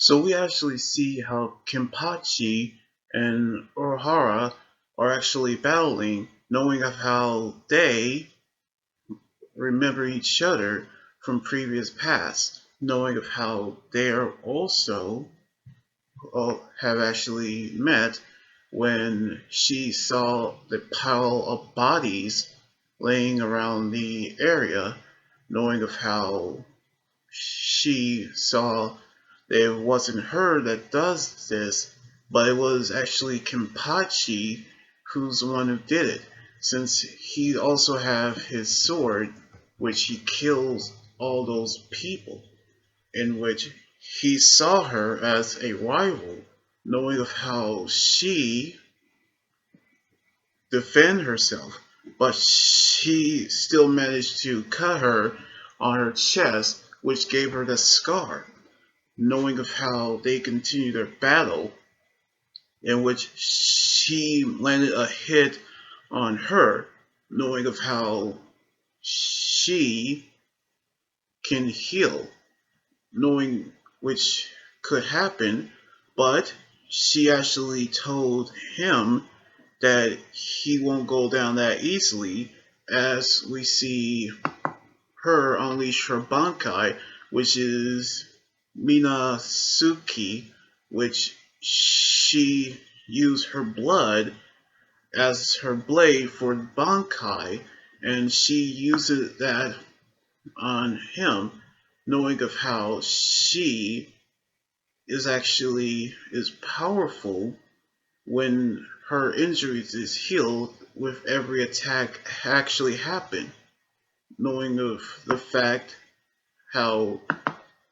So we actually see how Kenpachi and Unohara are actually battling, knowing of how they remember each other from previous past, knowing of how they are also have actually met when she saw the pile of bodies laying around the area, knowing of how she saw that it wasn't her that does this, but it was actually Kenpachi who's the one who did it, since he also have his sword, which he kills all those people, in which he saw her as a rival, knowing of how she defend herself, but she still managed to cut her on her chest, which gave her the scar, knowing of how they continue their battle, in which she landed a hit on her, knowing of how she can heal, knowing which could happen, but she actually told him that he won't go down that easily, as we see her unleash her Bankai, which is Minasuki, which she used her blood as her blade for Bankai, and she uses that on him, knowing of how she is powerful when her injuries is healed with every attack actually happen, knowing of the fact how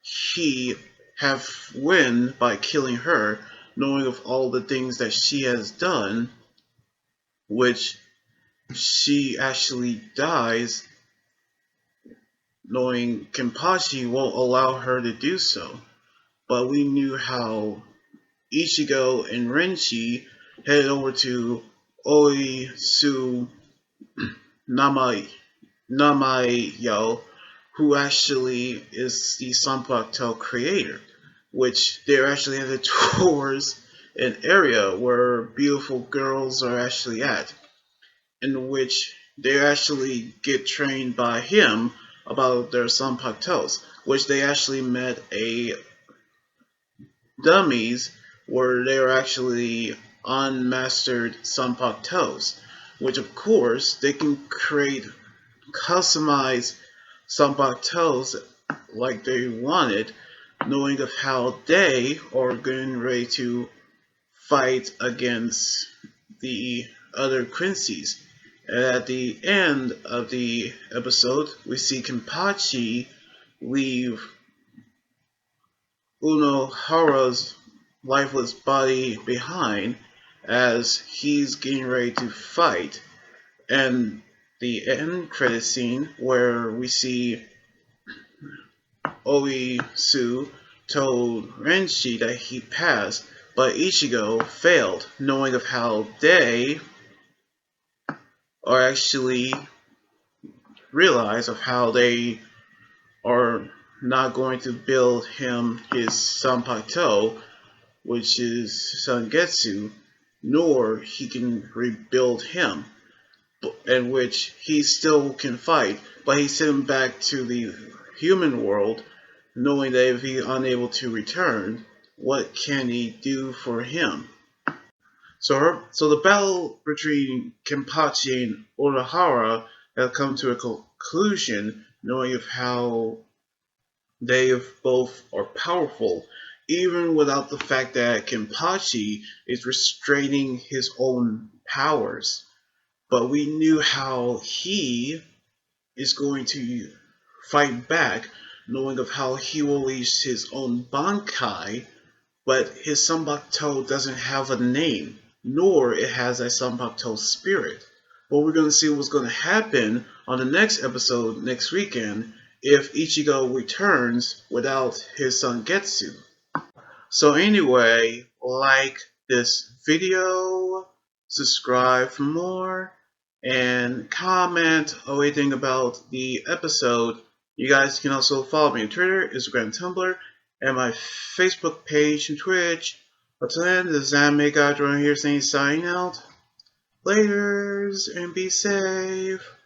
he have win by killing her, knowing of all the things that she has done, which she actually dies, knowing Kenpachi won't allow her to do so. But we knew how Ichigo and Renchi headed over to Oisu Namai Namayo, who actually is the Sanpakuto creator, which they're actually headed towards an area where beautiful girls are actually at, in which they actually get trained by him about their Sanpakutos, which they actually met a dummies where they are actually unmastered Sanpakutos, which of course they can create customized Sanpakutos like they wanted, knowing of how they are getting ready to fight against the other Quincy's. And at the end of the episode, we see Kenpachi leave Unohara's lifeless body behind as he's getting ready to fight. And the end credit scene where we see Oisu told Renshi that he passed, but Ichigo failed, knowing of how they are actually realize of how they are not going to build him his Sanpakuto, which is Sangetsu, nor he can rebuild him, in which he still can fight, but he sent him back to the human world, knowing that if he's unable to return, what can he do for him? So the battle between Kenpachi and Unohara has come to a conclusion, knowing of how they both are powerful, even without the fact that Kenpachi is restraining his own powers. But we knew how he is going to fight back, knowing of how he will release his own Bankai, but his Sanpakuto doesn't have a name, nor it has a Sanpakuto spirit. But we're going to see what's going to happen on the next episode next weekend if Ichigo returns without his son Getsu. So anyway, like this video, subscribe for more, and comment anything about the episode. You guys can also follow me on Twitter, Instagram, Tumblr, and my Facebook page and Twitch. Until then, this is Anime God here saying signing out. Laters and be safe.